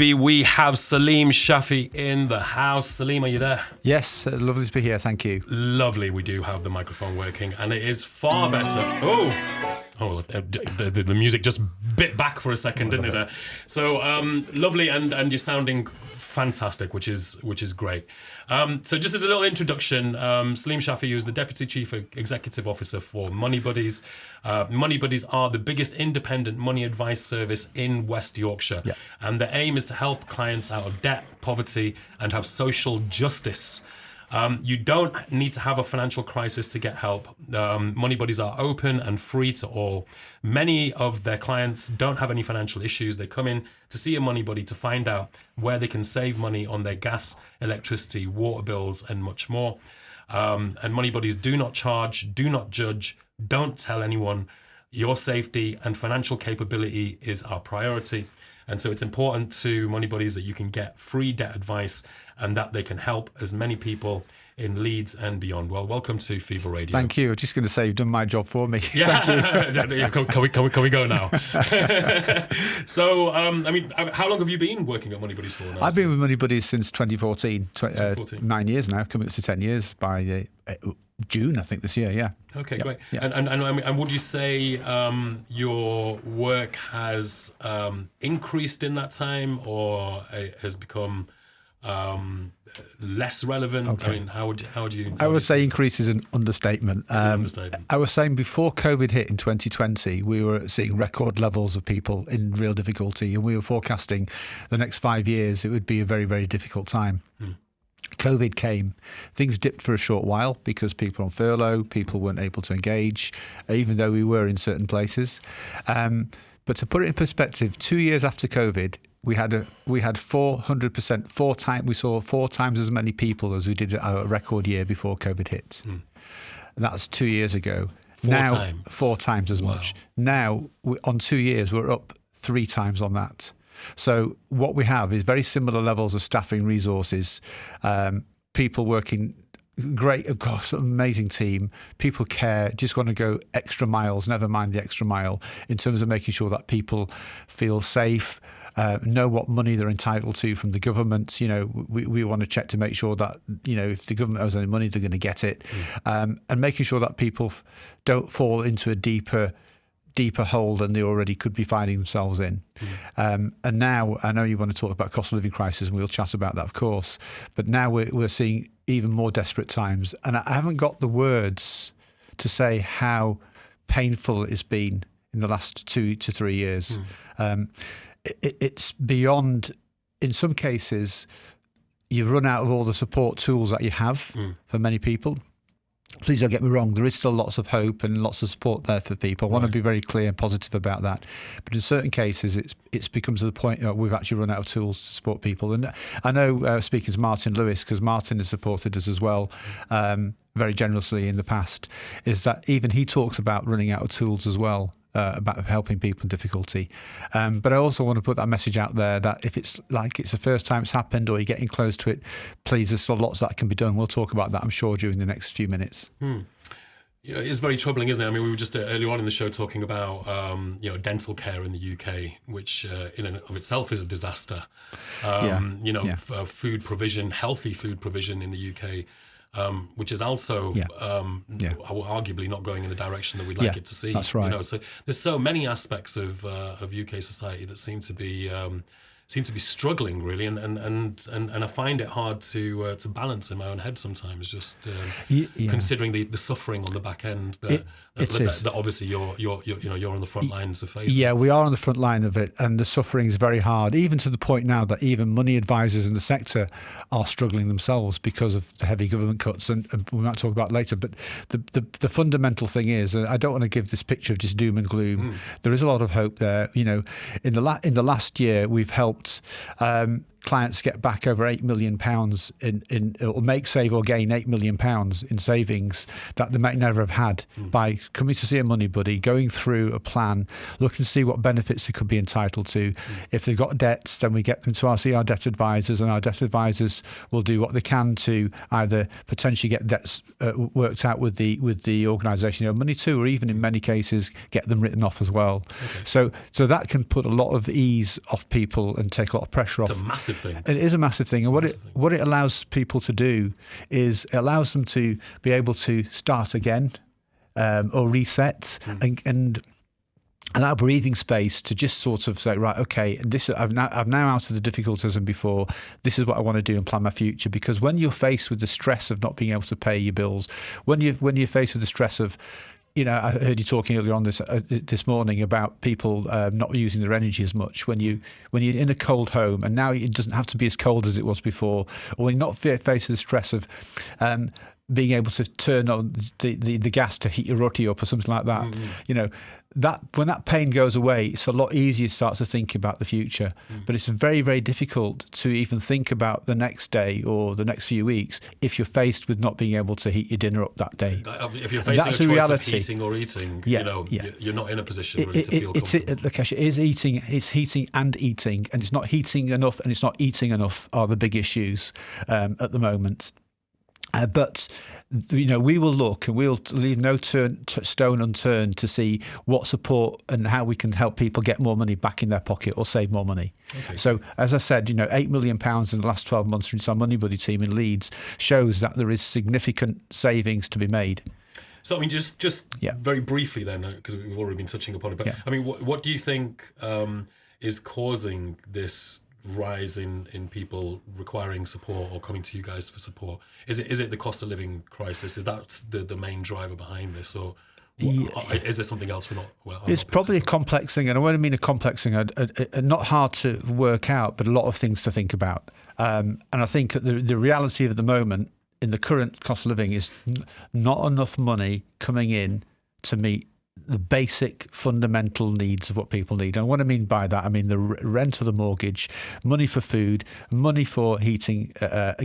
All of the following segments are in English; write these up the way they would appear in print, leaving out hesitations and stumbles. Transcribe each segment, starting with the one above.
rugby, we have Saleem Shafi in the house. Saleem, are you there? Yes, lovely to be here, thank you. Lovely, we do have the microphone working, and it is far better. The music just bit back for a second, didn't it? There. So lovely, and you're sounding fantastic, which is great. So just as a little introduction, Saleem Shafi is the Deputy Chief Executive Officer for Money Buddies. Money Buddies are the biggest independent money advice service in West Yorkshire. Yeah. And the aim is to help clients out of debt, poverty, and have social justice. You don't need to have a financial crisis to get help. Money Buddies are open and free to all. Many of their clients don't have any financial issues. They come in to see a Money Buddy to find out where they can save money on their gas, electricity, water bills, and much more. And Money Buddies do not charge, do not judge, don't tell anyone. Your safety and financial capability is our priority. And so it's important to Money Buddies that you can get free debt advice and that they can help as many people in Leeds and beyond. Well, welcome to Fever Radio. Thank you. I was just going to say you've done my job for me. Yeah. Thank you. Can we go now? So, how long have you been working at Money Buddies for now? I've been with Money Buddies since 2014. 9 years now, coming up to 10 years by June, I think, this year, yeah. Okay, great. Yeah. And would you say your work has increased in that time, or has become less relevant? Okay. I mean, how would you? I would say increase is an understatement. It's an understatement. I was saying before COVID hit in 2020, we were seeing record levels of people in real difficulty, and we were forecasting the next 5 years it would be a very, very difficult time. COVID came, things dipped for a short while because people were on furlough, people weren't able to engage, even though we were in certain places. But to put it in perspective, 2 years after COVID, we had 400%, we saw 4 times as many people as we did our record year before COVID hit. And that's 2 years ago. Four times as much. Now, on 2 years, we're up 3 times on that. So what we have is very similar levels of staffing resources, people working great, of course, amazing team. People care, just want to go extra miles, never mind the extra mile, in terms of making sure that people feel safe, know what money they're entitled to from the government. You know, we want to check to make sure that, you know, if the government owes any money, they're going to get it. And making sure that people don't fall into a deeper hole than they already could be finding themselves in. And now, I know you want to talk about cost of living crisis, and we'll chat about that, of course, but now we're seeing even more desperate times. And I haven't got the words to say how painful it's been in the last 2 to 3 years. It's beyond, in some cases, you've run out of all the support tools that you have for many people. Please don't get me wrong, there is still lots of hope and lots of support there for people. I want to be very clear and positive about that. But in certain cases, it's become to the point that we've actually run out of tools to support people. And I know, speaking to Martin Lewis, because Martin has supported us as well very generously in the past, is that even he talks about running out of tools as well. About helping people in difficulty. But I also want to put that message out there that if it's like it's the first time it's happened or you're getting close to it, please, there's still lots that can be done. We'll talk about that, I'm sure, during the next few minutes. Yeah, it's very troubling, isn't it? I mean, we were just earlier on in the show talking about dental care in the UK, which in and of itself is a disaster. Food provision, healthy food provision in the UK. Which is also arguably not going in the direction that we'd like it to see. That's right. You know, so there's so many aspects of UK society that seem to be struggling really, and I find it hard to balance in my own head sometimes. Just considering the suffering on the back end that obviously you're on the front lines of facing. Yeah, we are on the front line of it, and the suffering is very hard, even to the point now that even money advisors in the sector are struggling themselves because of the heavy government cuts, and we might talk about it later. But the fundamental thing is, I don't want to give this picture of just doom and gloom. There is a lot of hope there. You know, in the last year, we've helped clients get back over £8 million or save or gain £8 million in savings that they might never have had by coming to see a money buddy, going through a plan, looking to see what benefits they could be entitled to. If they've got debts, then we get them to see our debt advisors, and our debt advisors will do what they can to either potentially get debts worked out with the organisation you owe money to, or even in many cases get them written off as well. Okay. So that can put a lot of ease off people and take a lot of pressure off. It's a massive thing. It is a massive thing. And what it allows people to do is it allows them to be able to start again or reset and allow breathing space to just sort of say, right, okay, I'm now out of the difficulties than before. This is what I want to do and plan my future. Because when you're faced with the stress of not being able to pay your bills, when you're faced with the stress of, I heard you talking earlier on this morning about people not using their energy as much. When you're in a cold home, and now it doesn't have to be as cold as it was before, or when you're not faced with the stress of being able to turn on the gas to heat your roti up or something like that. That when that pain goes away, it's a lot easier to start to think about the future. But it's very, very difficult to even think about the next day or the next few weeks if you're faced with not being able to heat your dinner up that day. If you're facing a choice reality. Of heating or eating, you're not in a position really to feel comfortable. It is eating. It's heating and eating, and it's not heating enough and it's not eating enough are the big issues at the moment. But we will look and we'll leave no stone unturned to see what support and how we can help people get more money back in their pocket or save more money. Okay. So, as I said, £8 million in the last 12 months from our Money Buddy team in Leeds shows that there is significant savings to be made. So, I mean, just very briefly then, because we've already been touching upon it, but I mean, what do you think is causing this rise in people requiring support or coming to you guys for support? Is it the cost of living crisis? Is that the main driver behind this, or is there something else we're not? It's probably a complex thing, and I mean a complex thing, not hard to work out, but a lot of things to think about. And I think the reality of the moment in the current cost of living is not enough money coming in to meet the basic fundamental needs of what people need. And what I mean by that, I mean the rent of the mortgage, money for food, money for heating,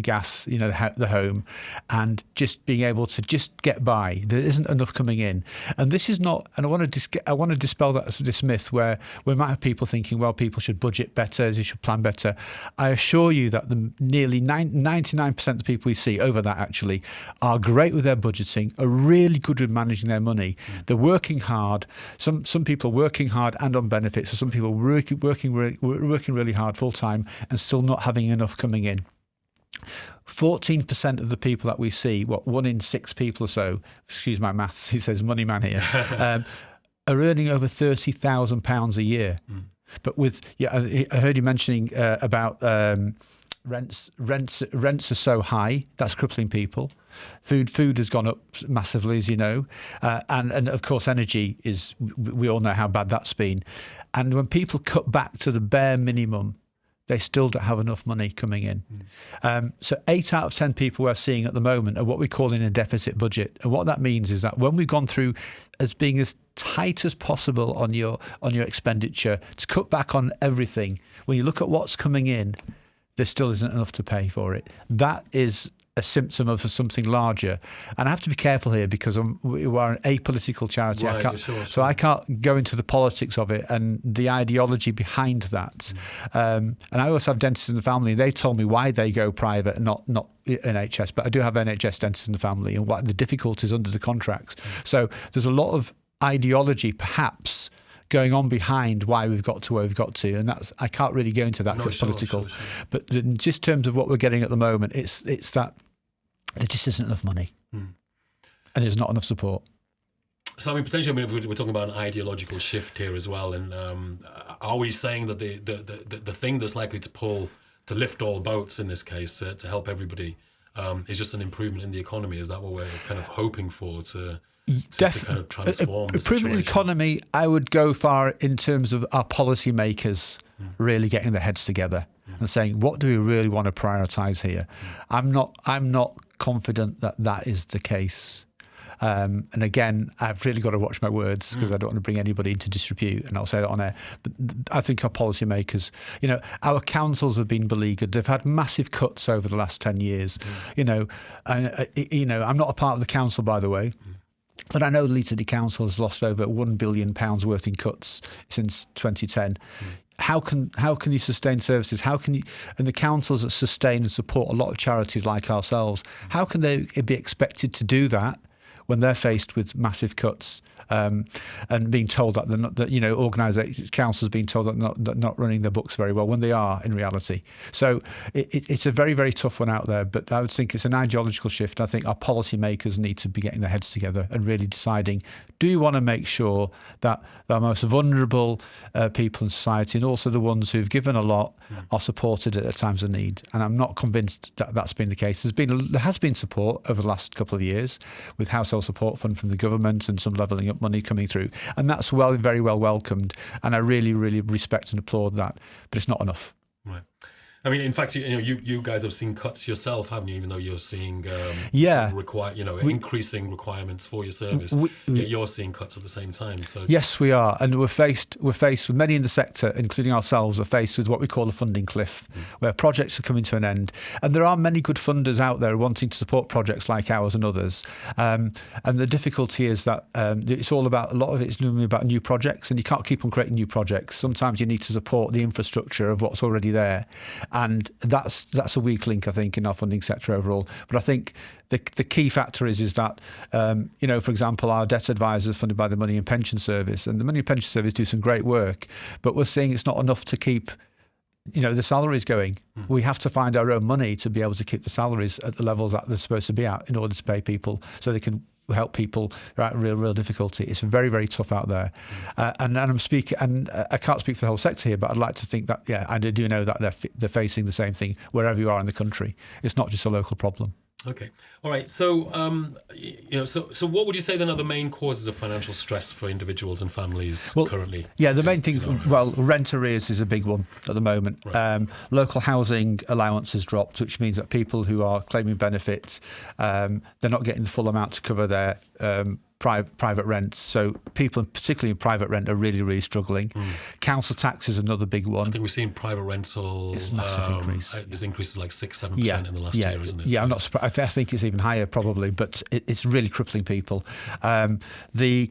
gas, the home, and just being able to just get by. There isn't enough coming in, and this is not. And I want to dispel this myth where we might have people thinking, well, people should budget better, they should plan better. I assure you that the nearly 99% of the people we see over that actually are great with their budgeting, are really good with managing their money. They're working hard. Some people are working hard and on benefits, so some people are working really hard full time and still not having enough coming in. 14% of the people that we see, 1 in 6 people or so, excuse my maths, he says money man here, are earning over £30,000 a year. But I heard you mentioning about rents are so high, that's crippling people. Food has gone up massively, as you know, and of course energy is. We all know how bad that's been. And when people cut back to the bare minimum, they still don't have enough money coming in. So 8 out of 10 people we're seeing at the moment are what we call in a deficit budget. And what that means is that when we've gone through as being as tight as possible on your expenditure to cut back on everything, when you look at what's coming in, there still isn't enough to pay for it. That is a symptom of something larger. And I have to be careful here because we are an apolitical charity. Right, so I can't go into the politics of it and the ideology behind that. And I also have dentists in the family. They told me why they go private and not NHS, but I do have NHS dentists in the family and what the difficulties under the contracts. So there's a lot of ideology perhaps going on behind why we've got to where we've got to, and that's I can't really go into that because it's political. Sure. But in just terms of what we're getting at the moment, it's that there just isn't enough money, and there's not enough support. So I mean, potentially, we're talking about an ideological shift here as well. And are we saying that the thing that's likely to lift all boats in this case to help everybody is just an improvement in the economy? Is that what we're kind of hoping for to kind of transform the improvement in the economy? I would go far in terms of our policymakers really getting their heads together and saying, what do we really want to prioritise here? I'm not confident that is the case. And again, I've really got to watch my words because I don't want to bring anybody into disrepute, and I'll say that on air. But I think our policymakers, our councils have been beleaguered. They've had massive cuts over the last 10 years. And, I'm not a part of the council, by the way. But I know Leeds City Council has lost over £1 billion worth in cuts since 2010. How can you sustain services? How can you, and the councils that sustain and support a lot of charities like ourselves, how can they be expected to do that when they're faced with massive cuts and being told that they're not, organisations, councils being told that they're not running their books very well when they are in reality. So it's a very, very tough one out there, but I would think it's an ideological shift. I think our policymakers need to be getting their heads together and really deciding, do you want to make sure that the most vulnerable people in society and also the ones who've given a lot are supported at times of need? And I'm not convinced that that's been the case. There has been support over the last couple of years with household support fund from the government and some levelling up money coming through, and that's very well welcomed, and I really, really respect and applaud that, but it's not enough. Right. I mean, in fact, you guys have seen cuts yourself, haven't you? Even though you're seeing increasing requirements for your service, you're seeing cuts at the same time. So yes, we are, and we're faced with many in the sector, including ourselves, are faced with what we call a funding cliff, where projects are coming to an end, and there are many good funders out there wanting to support projects like ours and others. And the difficulty is that it's all about, a lot of it's normally about new projects, and you can't keep on creating new projects. Sometimes you need to support the infrastructure of what's already there. And that's a weak link, I think, in our funding sector overall. But I think the key factor is that, for example, our debt advisors are funded by the Money and Pension Service, and the Money and Pension Service do some great work, but we're seeing it's not enough to keep the salaries going. We have to find our own money to be able to keep the salaries at the levels that they're supposed to be at in order to pay people so they can help people who are at real difficulty. It's very, very tough out there. And I'm speaking, and I can't speak for the whole sector here, but I'd like to think that, I do know that they're facing the same thing wherever you are in the country. It's not just a local problem. Okay. All right. So, so what would you say then are the main causes of financial stress for individuals and families currently? Yeah, the main thing, rent arrears is a big one at the moment. Right. Local housing allowance has dropped, which means that people who are claiming benefits, they're not getting the full amount to cover their private rents. So people, particularly in private rent, are really, really struggling. Council tax is another big one. I think we've seen private rental. It's a massive increase. There's increased like 6-7% in the last year, isn't it? Yeah, I'm not surprised. I think it's even higher probably, but it's really crippling people. The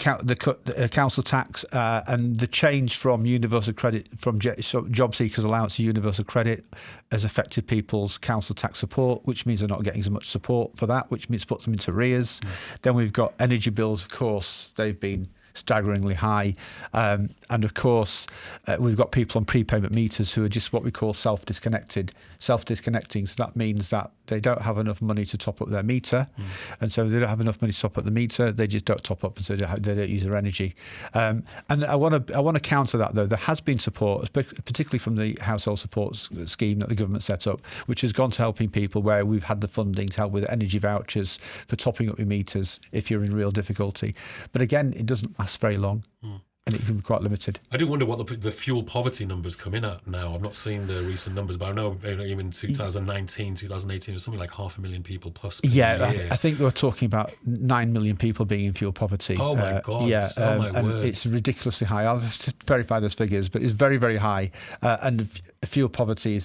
council tax and the change from universal credit, from job seekers allowance to universal credit, has affected people's council tax support, which means they're not getting as much support for that, which means puts them into arrears. Then we've got energy bills. Of course, they've been staggeringly high. And of course, we've got people on prepayment meters who are just what we call self-disconnecting. So that means that they don't have enough money to top up their meter. And so if they don't have enough money to top up the meter, they just don't top up, and so they don't use their energy. And I want to counter that, though. There has been support, particularly from the household support scheme that the government set up, which has gone to helping people where we've had the funding to help with energy vouchers for topping up your meters if you're in real difficulty. But again, it doesn't last very long. And it can be quite limited. I do wonder what the fuel poverty numbers come in at now. I've not seen the recent numbers, but I know even 2019, 2018, it was something like 500,000 people plus per year. I think they were talking about 9 million people being in fuel poverty. Oh my God. My word. It's ridiculously high. I'll have to verify those figures, but it's very, very high. And fuel poverty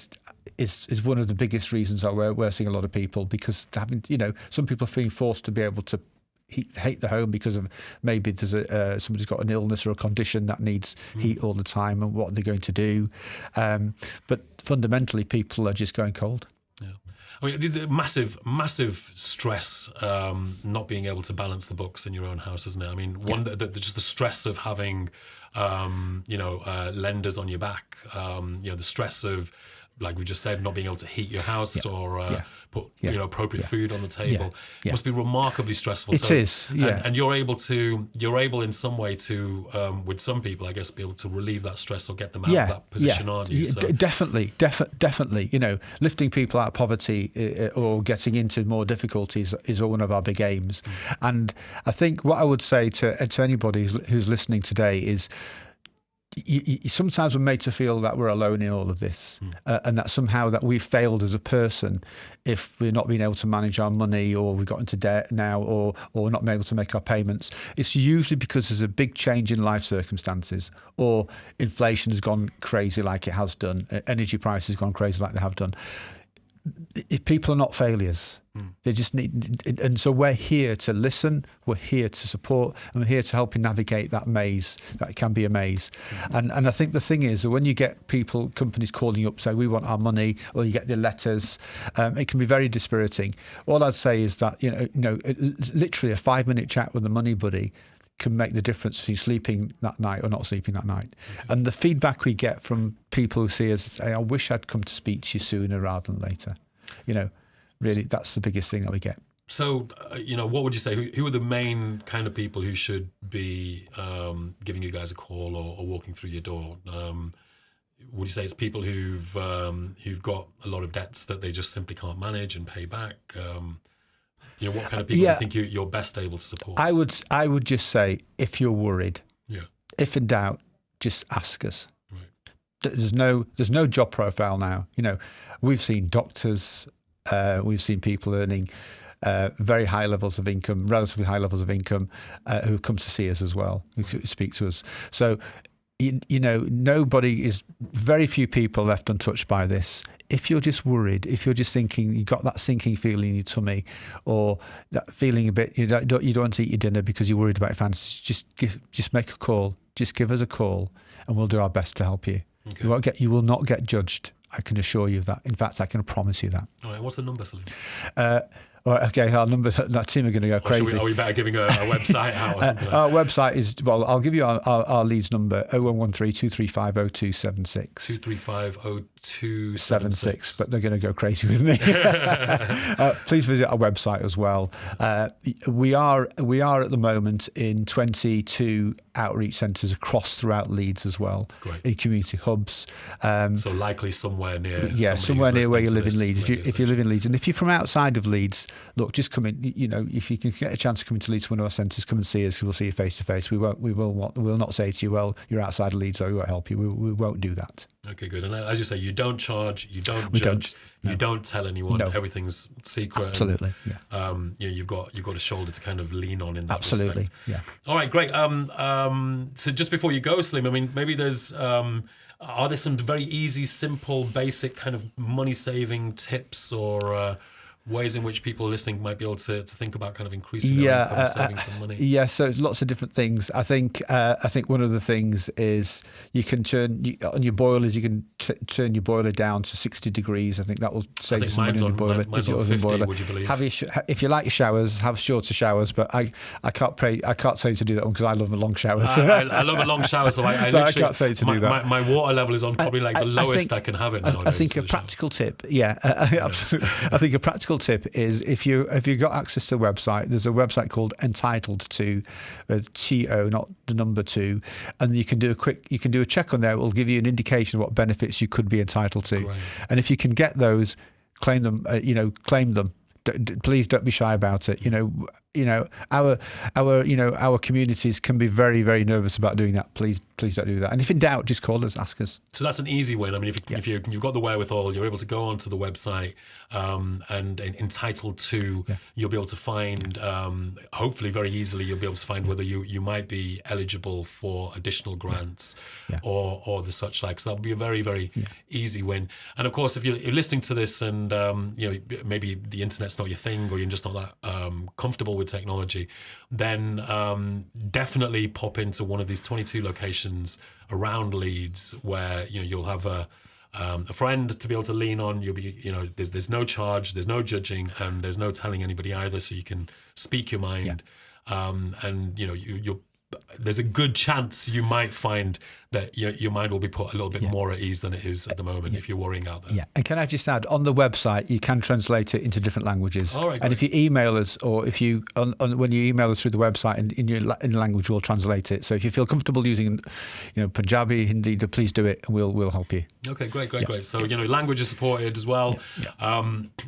is one of the biggest reasons that we're seeing a lot of people, because having, some people are being forced to be able to heat the home because of maybe there's somebody's got an illness or a condition that needs heat all the time, and what they're going to do. But fundamentally, people are just going cold. Yeah, I mean, the massive stress not being able to balance the books in your own house, isn't it? I mean, just the stress of having lenders on your back. The stress of, like we just said, not being able to heat your house or put appropriate food on the table. It must be remarkably stressful. It is. And you're able in some way to, with some people, I guess, be able to relieve that stress or get them out of that position, aren't you? So. Definitely. Lifting people out of poverty or getting into more difficulties is one of our big aims. And I think what I would say to anybody who's listening today is, sometimes we're made to feel that we're alone in all of this, and that somehow that we've failed as a person if we're not being able to manage our money, or we've got into debt now, or not being able to make our payments. It's usually because there's a big change in life circumstances, or inflation has gone crazy like it has done, energy prices have gone crazy like they have done. If people are not failures, they just need, and so we're here to listen, we're here to support, and we're here to help you navigate that maze that can be a maze. And I think the thing is that when you get companies calling you up, say we want our money, or you get the letters, it can be very dispiriting. All I'd say is that literally a 5-minute chat with the money buddy can make the difference between sleeping that night or not sleeping that night. Okay. And the feedback we get from people who see us say, I wish I'd come to speak to you sooner rather than later. Really, that's the biggest thing that we get. So, what would you say? Who are the main kind of people who should be giving you guys a call or walking through your door? Would you say it's people who've got a lot of debts that they just simply can't manage and pay back? What kind of people do you think you're best able to support? I would just say, if you're worried, if in doubt, just ask us. Right. There's no job profile now. We've seen doctors, we've seen people earning very high levels of income, relatively high levels of income, who come to see us as well, who speak to us. So, very few people left untouched by this. If you're just worried, if you're just thinking, you got that sinking feeling in your tummy, or that feeling a bit, you don't want to eat your dinner because you're worried about your finances, just make a call. Just give us a call, and we'll do our best to help you. Okay. You will not get judged. I can assure you of that. In fact, I can promise you that. All right. What's the number, Saleem? Okay, our number, that team are going to go crazy. Are we better giving a website out or something? Our website is, I'll give you our Leeds number, 0113 235 0276. 235 0276. But they're going to go crazy with me. Please visit our website as well. We are at the moment in 22 outreach centres throughout Leeds as well. Great. In community hubs. So likely somewhere near. Yeah, somewhere near where you live in Leeds. If you live in Leeds, and if you're from outside of Leeds, look, just come in. If you can get a chance to come into Leeds to one of our centres, come and see us. We'll see you face to face. We will not say to you, well, you're outside of Leeds, so we won't help you. We won't do that. Okay, good. And as you say, you don't charge, you don't judge, you don't tell anyone. No. Everything's secret. Absolutely. And, you've got a shoulder to kind of lean on in that Absolutely. respect. Yeah. All right, great. So just before you go, Saleem, I mean, maybe there's are there some very easy, simple, basic kind of money saving tips or ways in which people listening might be able to think about kind of increasing their income and saving some money? Yeah, so lots of different things. I think one of the things is you can turn on your boilers. You can turn your boiler down to 60 degrees. I think that will save you some money on the boiler. Mine's on 50, would you believe? If you like your showers, have shorter showers. But I can't tell you to do that one because I love a long shower. I love a long shower, so I can't tell you to do that. My water level is on probably the lowest I can have it nowadays. I think a practical tip. Absolutely. I think a practical tip is if you've got access to the website, there's a website called Entitled To, TO, not the number 2, and you can do a check on there. It will give you an indication of what benefits you could be entitled to. Right. And if you can get those, claim them. Claim them. Please don't be shy about it. Our communities can be very, very nervous about doing that. Please don't do that. And if in doubt, just call us, ask us. So that's an easy win. I mean, if you've got the wherewithal, you're able to go onto the website and Entitled To, you'll be able to find, hopefully very easily, you'll be able to find whether you might be eligible for additional grants or the such like. So that'll be a very, very easy win. And of course, if you're listening to this and maybe the internet's not your thing or you're just not that comfortable with technology, then definitely pop into one of these 22 locations around Leeds where you'll have a friend to be able to lean on. You'll be there's no charge, there's no judging, and there's no telling anybody either, so you can speak your mind. And there's a good chance you might find that your mind will be put a little bit more at ease than it is at the moment if you're worrying out there. Yeah, and can I just add, on the website, you can translate it into different languages. All right, and if you email us, or if you when you email us through the website in language, we'll translate it. So if you feel comfortable using, Punjabi, Hindi, please do it, and we'll help you. Okay, great. So language is supported as well.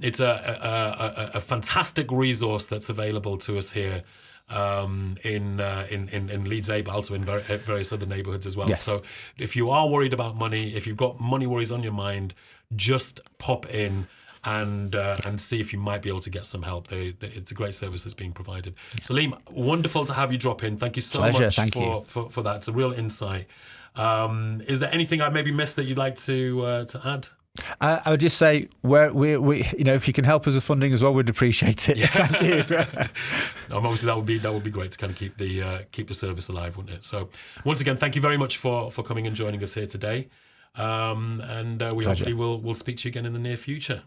It's a fantastic resource that's available to us here in Leeds A, but also in various other neighbourhoods as well. Yes. So if you are worried about money, if you've got money worries on your mind, just pop in and see if you might be able to get some help. It's a great service that's being provided. Saleem, wonderful to have you drop in. Thank you so much for that. It's a real insight. Is there anything I maybe missed that you'd like to add? I would just say, we if you can help us with funding as well, we'd appreciate it. Yeah. Thank you. Obviously, that would be great to kind of keep the service alive, wouldn't it? So, once again, thank you very much for coming and joining us here today. And we hopefully will speak to you again in the near future.